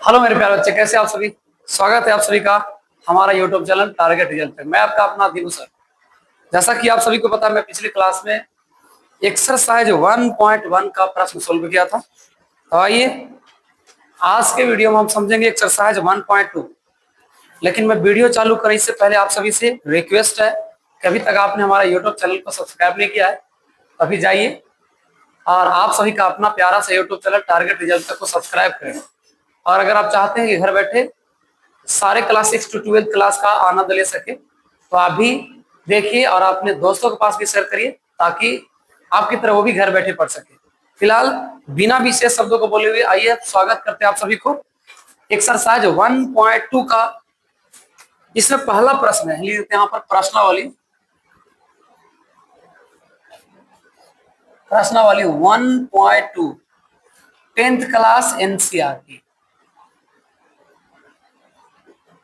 Hello मेरे प्यारे बच्चे, कैसे आप सभी। स्वागत है आप सभी का हमारा यूट्यूब चैनल टारगेट रिजल्ट पे। मैं आपका अपना दीपू सर। जैसा कि आप सभी को पता है, मैं पिछली क्लास में एक्सरसाइज 1.1 का प्रश्न सोल्व किया था। तो आइए आज के वीडियो में हम समझेंगे एक्सरसाइज 1.2। लेकिन मैं वीडियो चालू करने से पहले आप सभी से रिक्वेस्ट है कि अभी तक आपने हमारा यूट्यूब चैनल को सब्सक्राइब नहीं किया है, अभी जाइए और आप सभी का अपना प्यारा सा यूट्यूब चैनल टारगेट रिजल्ट तक को सब्सक्राइब करें। और अगर आप चाहते हैं कि घर बैठे सारे क्लास 6 to 12 क्लास का आनंद ले सके तो आप भी देखिए और अपने दोस्तों के पास भी शेयर करिए, ताकि आपकी तरह वो भी घर बैठे पढ़ सके। फिलहाल बिना विशेष शब्दों को बोले हुए आइए स्वागत करते हैं आप सभी को एक्सरसाइज 1.2 का। इसमें पहला प्रश्न है, यहाँ पर प्रश्नावली 1.2 10th class NCERT.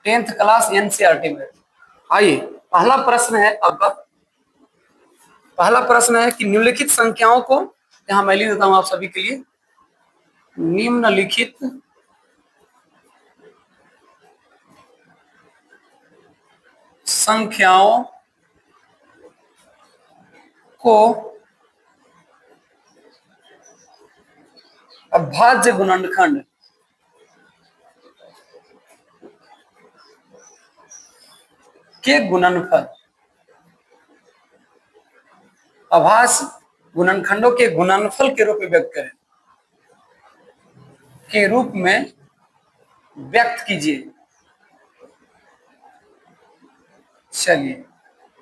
10th class NCERT में आइए पहला प्रश्न है आपका। पहला प्रश्न है कि निम्नलिखित संख्याओं को, यहां मैं लिख देता हूं आप सभी के लिए, निम्नलिखित संख्याओं को अभाज्य गुणनखंड के गुणनफल, अभाज्य गुणनखंडों के गुणनफल के रूप में व्यक्त करें, के रूप में व्यक्त कीजिए। चलिए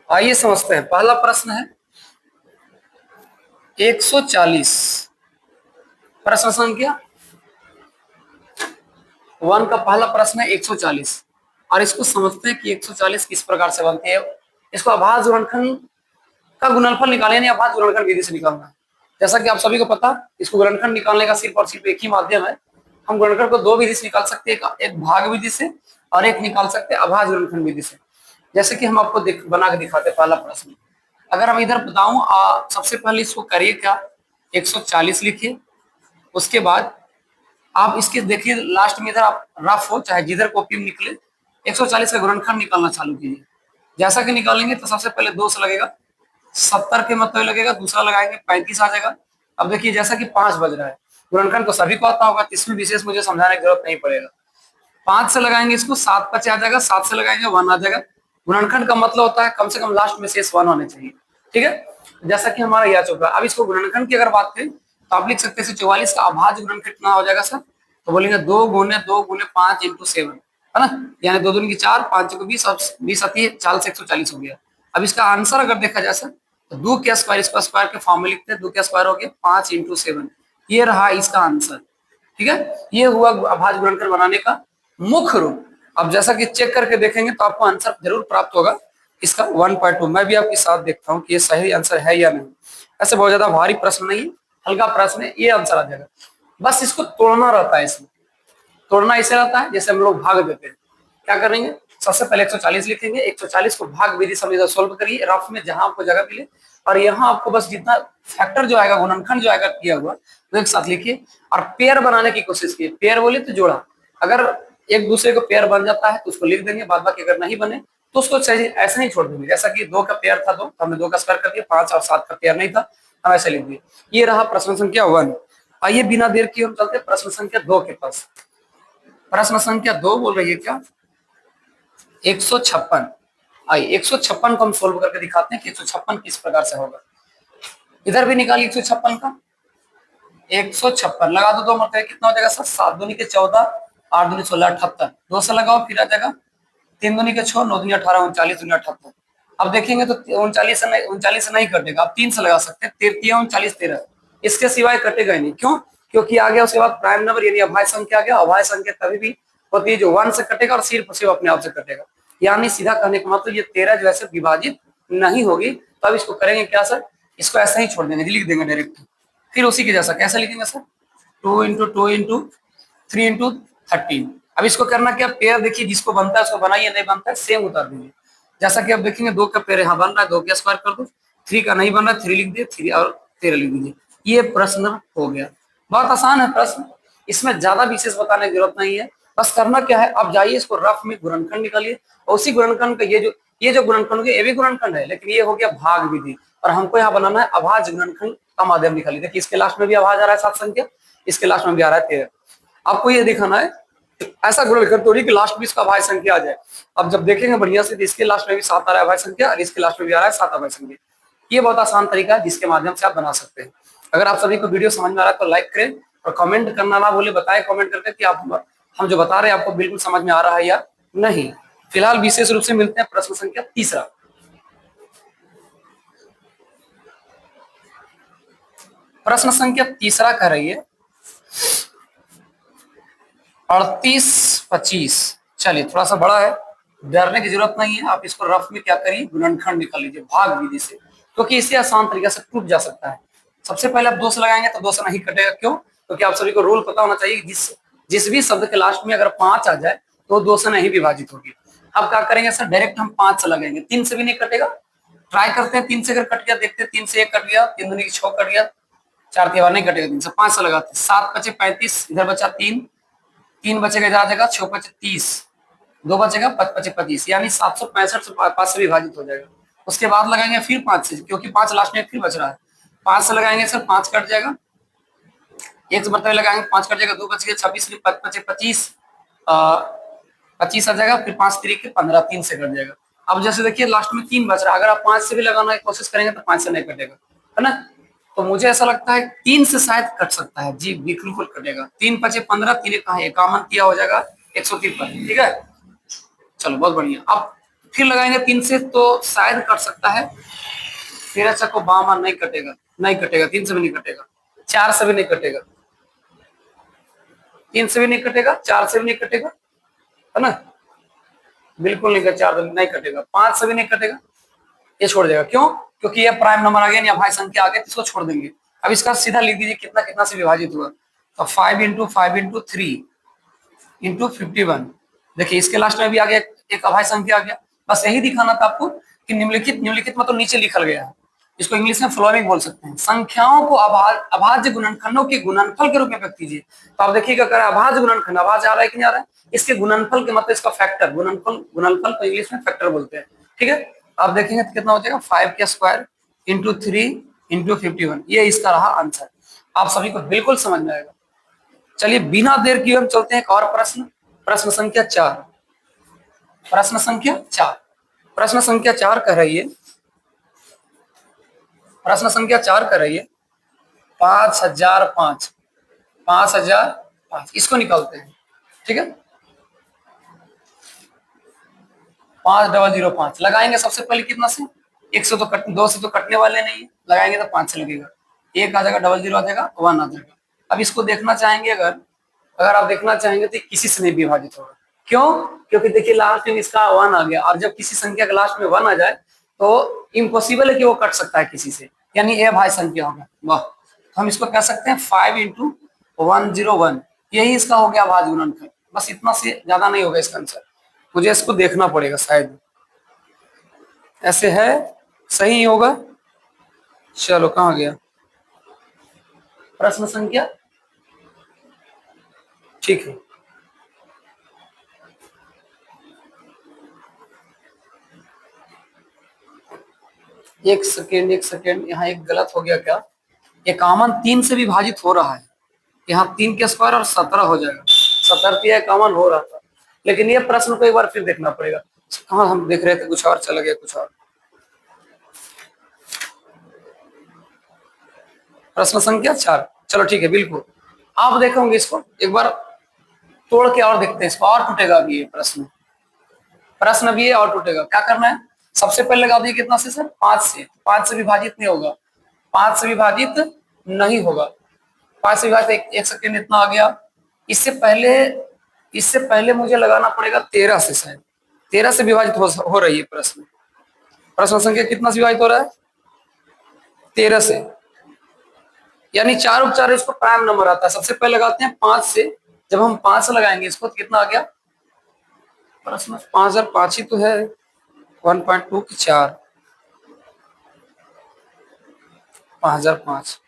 आइए समझते हैं। पहला प्रश्न है 140, प्रश्न संख्या 1 का पहला प्रश्न है 140। और इसको समझते हैं कि 140 किस प्रकार से बनती है। इसको अभाज्य गुणनखंड का गुणनफल निकालें, यानी अभाज्य गुणनखंड विधि से निकालना है। जैसा कि आप सभी को पता, इसको गुणनखंड निकालने का सिर्फ और सिर्फ एक ही माध्यम है। हम गुणनखंड को दो विधि से निकाल सकते हैं, एक भाग विधि से और एक निकाल सकते हैं अभाज्य गुणनखंड विधि से। जैसे कि हम आपको बना के दिखाते हैं। पहला प्रश्न, अगर हम इधर बताऊं, सबसे पहले इसको करिए क्या, 140 लिखिए। उसके बाद आप इसके देखिए लास्ट में इधर आप रफ हो चाहे जिधर कॉपी में निकले, 140 का गुणनखंड निकालना चालू कीजिए। जैसा कि निकालेंगे तो सबसे पहले 2 से लगेगा, 70 के मतलब लगेगा, दूसरा लगाएंगे 35 आ जाएगा। अब देखिए जैसा कि 5 बज रहा है, गुणनखंड को सभी को आता होगा, इसमें विशेष मुझे समझाने की जरूरत नहीं पड़ेगा। 5 से लगाएंगे इसको, 7 5 आ जाएगा, 7 से लगाएंगे 1 आ जाएगा। गुणनखंड का मतलब होता है कम से कम लास्ट में शेष 1 होने चाहिए, ठीक है। जैसा कि हमारा यह चुका। अब इसको गुणनखंड की अगर बात करें तो आप लिख सकते हैं 44 का अभाज्य गुणनखंड कितना हो जाएगा सर, तो बोलेंगे 2 गुने 5 इंटू 7, है ना, यानी 2 दूनी की 4, 5 को 20, 20 आती है, 4 से 140 हो गया। अब इसका आंसर अगर देखा जाए सर, तो 2 के स्क्वायर, इसका स्क्वायर के फॉर्म में लिखते हैं, 2 के स्क्वायर हो गया 5 इंटू 7, ये रहा इसका आंसर, ठीक है। ये हुआ अभाज्य गुणनखंड बनाने का मुख्य रूप। अब जैसा कि चेक करके देखेंगे तो आपको आंसर जरूर प्राप्त होगा इसका 1.2। मैं भी आपके साथ देखता हूँ कि ये सही आंसर है या नहीं। ऐसे बहुत ज्यादा भारी प्रश्न नहीं है, हल्का प्रश्न है, ये आंसर आ जाएगा। बस इसको तोड़ना रहता है। इसमें तोड़ना ऐसे रहता है जैसे हम लोग भाग देते हैं। क्या करेंगे, सबसे पहले 140 लिखेंगे, 140 को भाग विधि से सोल्व करिए रफ में जहां आपको जगह मिले, और यहाँ आपको बस जितना फैक्टर जो आएगा, गुणनखंड जो आएगा किया हुआ, वो एक साथ लिखिए और पेयर बनाने की कोशिश कीजिए। पेयर बोले तो जोड़ा, अगर एक दूसरे को पेयर बन जाता है तो उसको लिख देंगे, बाद बाकी अगर नहीं बने तो उसको ऐसे ही छोड़ देंगे। जैसा कि 2 का पेयर था 2, तो हमने 2 का स्क्वायर कर दिया, 5 और 7 का पेयर नहीं था, हम ऐसे लिख दिए। ये रहा प्रश्न संख्या 1। आइए बिना देर किए हम चलते प्रश्न संख्या 2 के पास। प्रश्न संख्या 2 बोल रही है क्या, 156। आइए 156 को हम सोल्व करके दिखाते हैं कि 156 किस प्रकार से होगा। इधर भी निकालिए 156 का, 156 लगा दो, 2 मरते कितना हो जाएगा सर, 7 दूनी के 14, 8 दूनी 16, 78, 2 से लगाओ फिर आ जाएगा 3 दूनी के 6, 9 दूनी 18, 39 दूनी 78। अब देखेंगे तो 39 से नहीं कटेगा, आप 3 से लगा सकते हैं, 13 39 13, इसके सिवाय कटेगा ही नहीं। क्यों, क्योंकि आ गया उसके बाद प्राइम नंबर यानी अभाज्य संख्या आ गया। अभाज्य संख्या तभी भी होती है जो 1 से कटेगा और सिर्फ अपने आप से कटेगा। यानी सीधा कहने का मतलब ये 13 जो ऐसे विभाजित नहीं होगी। तो अब इसको करेंगे क्या सर, इसको ऐसे ही छोड़ देंगे, लिख देंगे डायरेक्ट। फिर उसी के जैसा कैसे लिखेंगे सर, 2 इंटू 2 इंटू 3 इंटू 13। अब इसको करना क्या, पेयर देखिए जिसको बनता है उसको बनाइए, नहीं बनता है सेम उतार दीजिए। जैसा कि आप देखेंगे 2 का पेयर यहाँ बन रहा है, 2 का स्क्वायर कर दो, 3 का नहीं बन रहा है, 3 लिख दिए, 3 और 13 लिख दीजिए। ये प्रश्न हो गया, बहुत आसान है प्रश्न, इसमें ज्यादा विशेष बताने की जरूरत नहीं है। बस करना क्या है, आप जाइए इसको रफ में गुणनखंड निकालिए, और उसी गुणनखंड का ये जो गुणनखंड है ये भी गुणनखंड है, लेकिन ये हो गया भाग विधि, और हमको यहाँ बनाना है अभाज्य गुणनखंड का माध्यम निकालिए। देखिए इसके लास्ट में भी अभाज्य आ रहा है 7 संख्या, इसके लास्ट में भी आ रहा है 13। आपको ये दिखाना है ऐसा गुणनखंड तोड़िए कि लास्ट में इसका अभाज्य संख्या आ जाए। अब जब देखेंगे बढ़िया से, इसके लास्ट में भी 7 आ रहा है अभाज्य संख्या, और इसके लास्ट में भी आ रहा है 7 अभाज्य संख्या। ये बहुत आसान तरीका है जिसके माध्यम से आप बना सकते हैं। अगर आप सभी को वीडियो समझ में आ रहा है तो लाइक करें, और कमेंट करना ना भूले, बताएं कमेंट करके कि आप हम जो बता रहे हैं आपको बिल्कुल समझ में आ रहा है या नहीं। फिलहाल विशेष रूप से मिलते हैं प्रश्न संख्या तीसरा। प्रश्न संख्या तीसरा कह रही है 38-25। चलिए थोड़ा सा बड़ा है, डरने की जरूरत नहीं है, आप इसको रफ में क्या करिए, गुणनखंड निकाल लीजिए भाग विधि से, क्योंकि इसे आसान तरीके से टूट जा सकता है। सबसे पहले आप 2 से लगाएंगे तो 2 से नहीं कटेगा, क्यों? क्योंकि आप सभी को रूल पता होना चाहिए, जिस भी शब्द के लास्ट में अगर 5 आ जाए तो 2 से नहीं विभाजित होगी। अब क्या करेंगे सर, डायरेक्ट हम 5 से लगाएंगे, 3 से भी नहीं कटेगा। ट्राई करते हैं 3 से अगर कट गया, देखते हैं 3 से 1 कट गया, 3 दूनी 6 कट गया, 4 के बाद नहीं कटेगा, 3 से 5 से लगाते हैं, 7 बचे 35, इधर बचा 3, 3 बचेगा इधर आ जाएगा, 6 बचे 30, 2 बचेगा 5 बचे 25, यानी 765 से 5 से विभाजित हो जाएगा। उसके बाद लगाएंगे फिर 5 से, क्योंकि 5 लास्ट में फिर बच रहा है, 5 से लगाएंगे सर 5 कट जाएगा, 1 से मरतबे लगाएंगे 5 कट जाएगा, 2 बच गए 26, 5 बचे 25, 25 आ जाएगा, फिर 5 3 के 15, 3 से कट जाएगा। अब जैसे देखिए लास्ट में 3 बच रहा है, अगर आप 5 से भी लगाना की कोशिश करेंगे तो 5 से नहीं कटेगा, है ना। तो मुझे ऐसा लगता है 3 से शायद कट सकता है, जी बिल्कुल कटेगा। 3 बचे 15, 3 कहा 51 किया हो जाएगा 153, ठीक है। चलो बहुत बढ़िया। अब फिर लगाएंगे 3 से तो शायद कट सकता है, 13 चक्को 52, नहीं कटेगा, नहीं कटेगा, 3 से भी नहीं कटेगा, 4 से भी नहीं कटेगा, 3 से भी नहीं कटेगा, 4 से भी नहीं कटेगा, है ना, बिल्कुल नहीं, 4 से नहीं कटेगा, 5 से भी नहीं कटेगा, ये छोड़ देगा। क्यों? क्योंकि ये प्राइम नंबर आ गया या भाई संख्या आ गया, इसको छोड़ देंगे। अब इसका सीधा लिख दीजिए कितना कितना से विभाजित हुआ, तो 5 इंटू 5 इंटू 3 इंटू 51। देखिए इसके लास्ट में भी आ गया एक अभाज्य संख्या आ गया। बस यही दिखाना था आपको कि निम्नलिखित मतलब नीचे लिखल गया है, इसको इंग्लिश में फ्लोइंग बोल सकते हैं। संख्याओं को अभाज्य गुणनखंडों के गुणनफल के रूप में व्यक्त कीजिए। तो आप देखिएगा अगर अभाज्य गुणनखंड, अभाज्य आ रहा है कि नहीं आ रहा है, इसके गुणनफल के मतलब इसका फैक्टर, गुणनफल को इंग्लिश में फैक्टर बोलते हैं, ठीक है। आप देखेंगे तो कितना हो जाएगा, 5 का स्क्वायर इंटू 3 इंटू 51, ये इसका रहा आंसर। आप सभी को बिल्कुल समझ में आएगा। चलिए बिना देर किए हम चलते हैं एक और प्रश्न, प्रश्न संख्या 4। प्रश्न संख्या 4, प्रश्न संख्या 4 कह रही है, प्रश्न संख्या 4 कह रही है 5005, 5005 इसको निकालते हैं, ठीक है। 5005 लगाएंगे सबसे पहले कितना से, 1 से तो 2 से तो कटने वाले नहीं है, लगाएंगे तो 5 से लगेगा, 1 आ जाएगा, 00 आ जाएगा, 1 आ जाएगा। अब इसको देखना चाहेंगे, अगर अगर आप देखना चाहेंगे तो किसी से नहीं विभाजित होगा। क्यों? क्योंकि देखिए लास्ट में इसका 1 आ गया, और जब किसी संख्या के लास्ट में 1 आ जाए तो इम्पॉसिबल है कि वो कट सकता है किसी से, यानी ए भाई संख्या होगा। वाह, तो हम इसको कह सकते हैं 5 इंटू 101, यही इसका हो गया अभाज्य गुणनखंड। बस इतना से ज्यादा नहीं होगा इसका आंसर, मुझे इसको देखना पड़ेगा, शायद ऐसे है, सही होगा। चलो कहाँ गया प्रश्न संख्या, ठीक है। एक सेकेंड, एक सेकेंड, यहाँ एक गलत हो गया क्या, 51 3 से विभाजित हो रहा है, यहाँ 3 के स्क्वायर और 17 हो जाएगा, 17 51 हो रहा था, लेकिन ये प्रश्न को एक बार फिर देखना पड़ेगा। कहाँ हम देख रहे थे, कुछ और चला गया, कुछ और। प्रश्न संख्या 4, चलो ठीक है, बिल्कुल आप देखोगे इसको एक बार तोड़ के और देखते हैं इसको, और टूटेगा अभी ये प्रश्न, प्रश्न भी है और टूटेगा। क्या करना है, सबसे पहले लगा दिए कितना से सर, 5 से, 5 से विभाजित नहीं होगा, 5 से विभाजित नहीं होगा, 5 से विभाजित एक सेकेंड इतना आ गया। इससे पहले मुझे लगाना पड़ेगा 13 से, शायद 13 से विभाजित हो रही है प्रश्न, प्रश्न संख्या कितना से विभाजित हो रहा है, 13 से, यानी 4 उपचार इसको प्राइम नंबर आता है। सबसे पहले लगाते हैं 5 से, जब हम 5 से लगाएंगे इसको तो कितना आ गया प्रश्न, 5005 ही तो है, 1.2 की 4, 5005,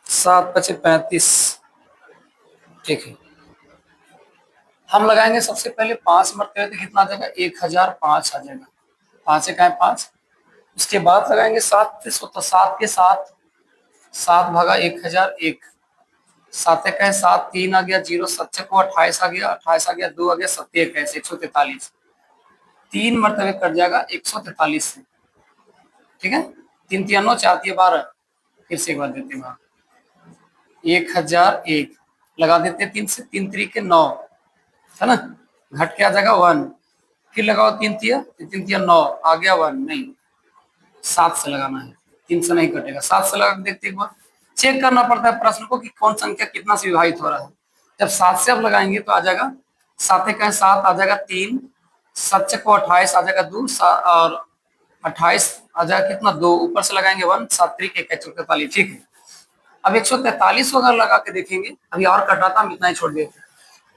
7 बचे 35, ठीक है, हम लगाएंगे सबसे पहले 5 मरते हुए तो कितना आ जाएगा 1005 आ जाएगा। 5 एक है 5। उसके बाद लगाएंगे 7 से, तो 7 के साथ 7 भागा 1001। 7 एक है 7, 3 आ गया, 0 7 को 28 आ गया, 28 आ गया, 2 आ गया, 7 एक है 143। 3 मरतबे कट जाएगा 143 से। ठीक है, 3 3 9, 4 3 12। फिर से एक बार देते हैं 1001 लगा देते हैं 3 से, 3 3 के 9 है ना, घट के आ जाएगा 1। फिर लगाओ 3 तिया, 3 तिया 9 आ गया 1, नहीं 7 से लगाना है, 3 से नहीं कटेगा। 7 से लगा के देखते एक बार, चेक करना पड़ता है प्रश्न को कि कौन संख्या कितना से विभाजित हो रहा है। जब 7 से आप लगाएंगे तो आ जाएगा 7 एक 7 आ जाएगा 3, 7 को 28 आ जाएगा 2, और 28 आ जाएगा कितना 2, ऊपर से लगाएंगे 1, 7 3 के 143। ठीक है, अब 143 अगर लगा के देखेंगे, अभी और कटा था हम इतना ही छोड़ दिए थे।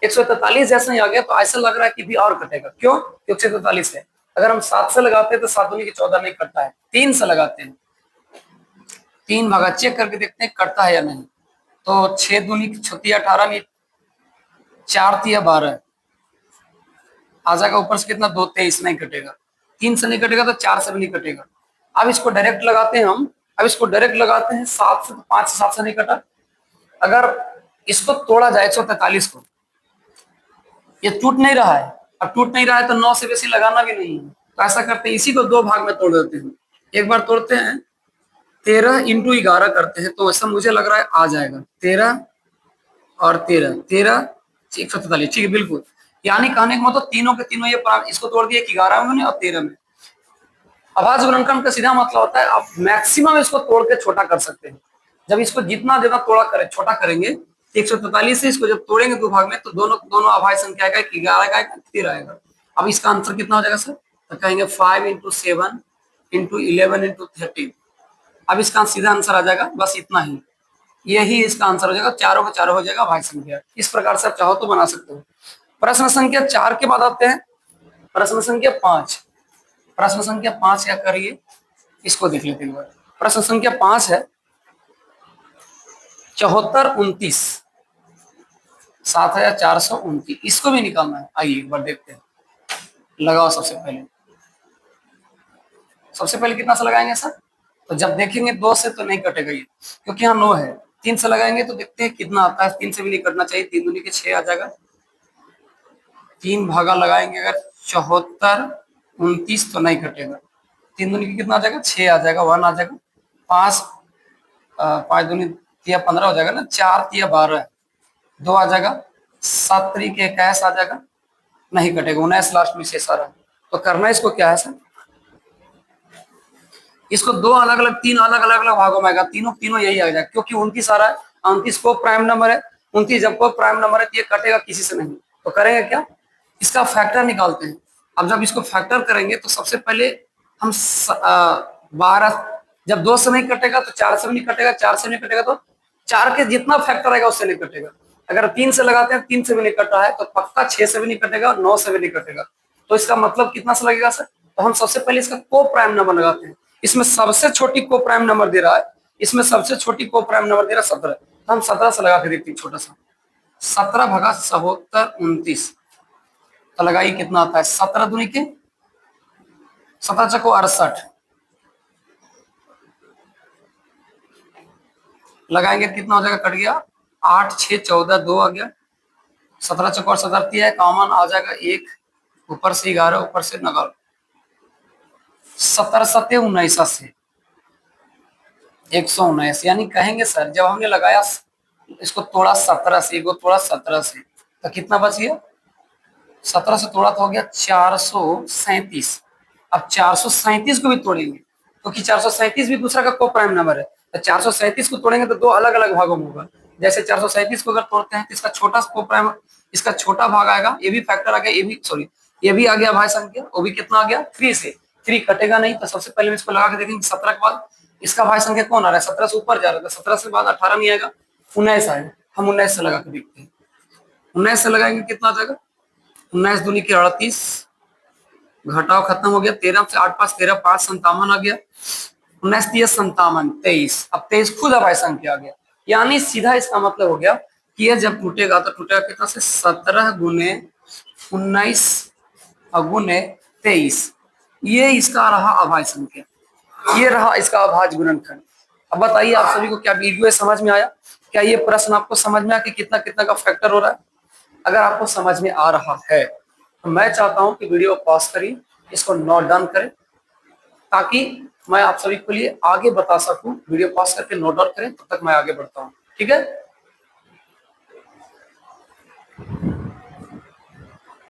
143 जैसे ही आ गया तो ऐसा लग रहा है कि भी और कटेगा, क्यों? 143 है। अगर हम 7 से लगाते हैं तो 7 दूनी की 14 नहीं कटता है, 3 से लगाते हैं, 3 भागा चेक करके देखते हैं कटता है या नहीं। तो 6 दूनी की 36 18 में 4 तिया 12 आ जाएगा, ऊपर से कितना 2 23 नहीं कटेगा। 3 से नहीं कटेगा तो 4 से भी नहीं कटेगा। अब इसको डायरेक्ट लगाते हैं हम, अब इसको डायरेक्ट लगाते हैं 7 से, तो 5 से 7 से नहीं कटा। अगर इसको तोड़ा जाए 143 को, ये टूट नहीं रहा है, अब टूट नहीं रहा है तो 9 से बेसी लगाना भी नहीं है। तो ऐसा करते हैं, इसी को 2 भाग में तोड़ देते हैं। एक बार तोड़ते हैं 13 इंटू 11 करते हैं, तो ऐसा मुझे लग रहा है आ जाएगा 13 और 13 13 143। ठीक है, बिल्कुल। यानी कहने का मतलब तीनों के तीनों ये इसको तोड़ दिए 11 में और 13 में। अभाज्य गुणनखंड का सीधा मतलब होता है आप मैक्सिमम इसको तोड़ के छोटा कर सकते हैं। जब इसको जितना ज्यादा तोड़ा करे छोटा करेंगे, 143 से इसको जब तोड़ेंगे 2 भाग में तो दोनों दोनों अभाज्य संख्या आएगा, 11 आएगा, 13 आएगा। अब इसका आंसर कितना हो जाएगा सर? तो कहेंगे 5 इंटू 7 इंटू 11 इंटू 13। अब इसका सीधा आंसर आ जाएगा, बस इतना ही, यही इसका आंसर हो जाएगा। चारों का चारों हो जाएगा अभाज्य संख्या। इस प्रकार से आप चाहो तो बना सकते हो। प्रश्न संख्या 4 के बाद आते हैं प्रश्न संख्या 5। प्रश्न संख्या 5 क्या करिए, इसको देख लेते हैं। प्रश्न संख्या 5 है 74 29 7429, इसको भी निकालना है। आइए एक बार देखते हैं, लगाओ। सबसे पहले कितना से लगाएंगे सर? तो जब देखेंगे 2 से तो नहीं कटेगा ये, क्योंकि यहाँ 9 है। 3 से लगाएंगे तो देखते हैं कितना आता है। 3 से भी नहीं कटना चाहिए, 3 दूनी के 6 आ जाएगा। 3 भागा लगाएंगे अगर 74 29 तो नहीं कटेगा। 3 दूनी के कितना आ जाएगा 6 आ जाएगा, 1 आ जाएगा, 5 5 दूनी 15 हो जाएगा ना, 4 तिया 12 2 आ जाएगा, 7 3 के 21 आ जाएगा, नहीं कटेगा, 19 लास्ट में शेष आ रहा है। तो करना इसको क्या है सर, इसको 2 अलग अलग 3 अलग अलग भागों में आएगा, तीनों तीनों यही आ जाएगा, क्योंकि 29 आ रहा है, 29 को प्राइम नंबर है, 29 जब को प्राइम नंबर है तो ये कटेगा किसी से नहीं। तो करेंगे क्या, इसका फैक्टर निकालते हैं। अब जब इसको फैक्टर करेंगे तो सबसे पहले हम 12, जब 2 से नहीं कटेगा तो 4 से भी नहीं कटेगा, 4 से नहीं कटेगा तो 4 के जितना फैक्टर आएगा उससे नहीं कटेगा। अगर 3 से लगाते हैं 3 से भी नहीं कट रहा है तो पक्का 6 से भी नहीं कटेगा, 9 से भी नहीं कटेगा। तो इसका मतलब कितना से लगेगा सर? तो हम सबसे पहले इसका को प्राइम नंबर लगाते हैं। इसमें सबसे छोटी को प्राइम नंबर दे रहा है, इसमें सबसे छोटी को प्राइम नंबर दे रहा है 17। तो हम 17 से लगा के देखते हैं, छोटा सा 17 भागा 74 29, तो लगाइए कितना आता है, 17 दूनी के 17 चको 68, लगाएंगे कितना हो जाएगा, कट गया 8 6 14 2 आ गया, 17 चको 17 है, कॉमन आ जाएगा 1, ऊपर से 11 ऊपर से नगर, 17 7 19 से 119। यानी कहेंगे सर जब हमने लगाया इसको तोड़ा 17 से, इसको तोड़ा 17 से, तो कितना बच गया, 17 से तोड़ा तो हो गया 437। अब 437 को भी तोड़ेंगे क्योंकि 437 भी दूसरा का को प्राइम नंबर है, तो 437 को तोड़ेंगे तो 2 अलग अलग भागों में होगा। जैसे 437 को अगर तोड़ते हैं तो इसका छोटा को प्राइम, इसका छोटा भाग आएगा, ये भी फैक्टर आ गया, ये भी सॉरी ये भी आ गया भाई संख्या, वो भी कितना आ गया 3 से, 3 कटेगा नहीं। तो सबसे पहले इसको लगा के देखेंगे 17 के बाद इसका भाई संख्या कौन आ रहा है, 17 से ऊपर जा रहा है, 17 से बाद 18 नहीं आएगा, 19 आएगा। हम 19 से लगा के देखते हैं, 19 से लगाएंगे कितना आ जाएगा, 19 दूनी की 38, घटाव खत्म हो गया, 13 से 8 5 13 5 57 आ गया, 19 3 57 23। अब 23 खुद अभाज्य संख्या आ गया। यानी सीधा इसका मतलब हो गया कि ये जब टूटेगा तो टूटेगा कितना से 17 गुने 19 गुने 23। ये इसका रहा अभाज्य संख्या, ये रहा इसका अभाज्य गुणनखंड। अब बताइए आप सभी को क्या वीडियो समझ में आया? क्या ये प्रश्न आपको समझ में आया कि कितना कितना का फैक्टर हो रहा है? अगर आपको समझ में आ रहा है तो मैं चाहता हूं कि वीडियो पॉज करिए, इसको नोट डाउन करें, ताकि मैं आप सभी के लिए आगे बता सकूं। वीडियो पॉज करके नोट डाउन करें, तब तक मैं आगे बढ़ता हूं। ठीक है?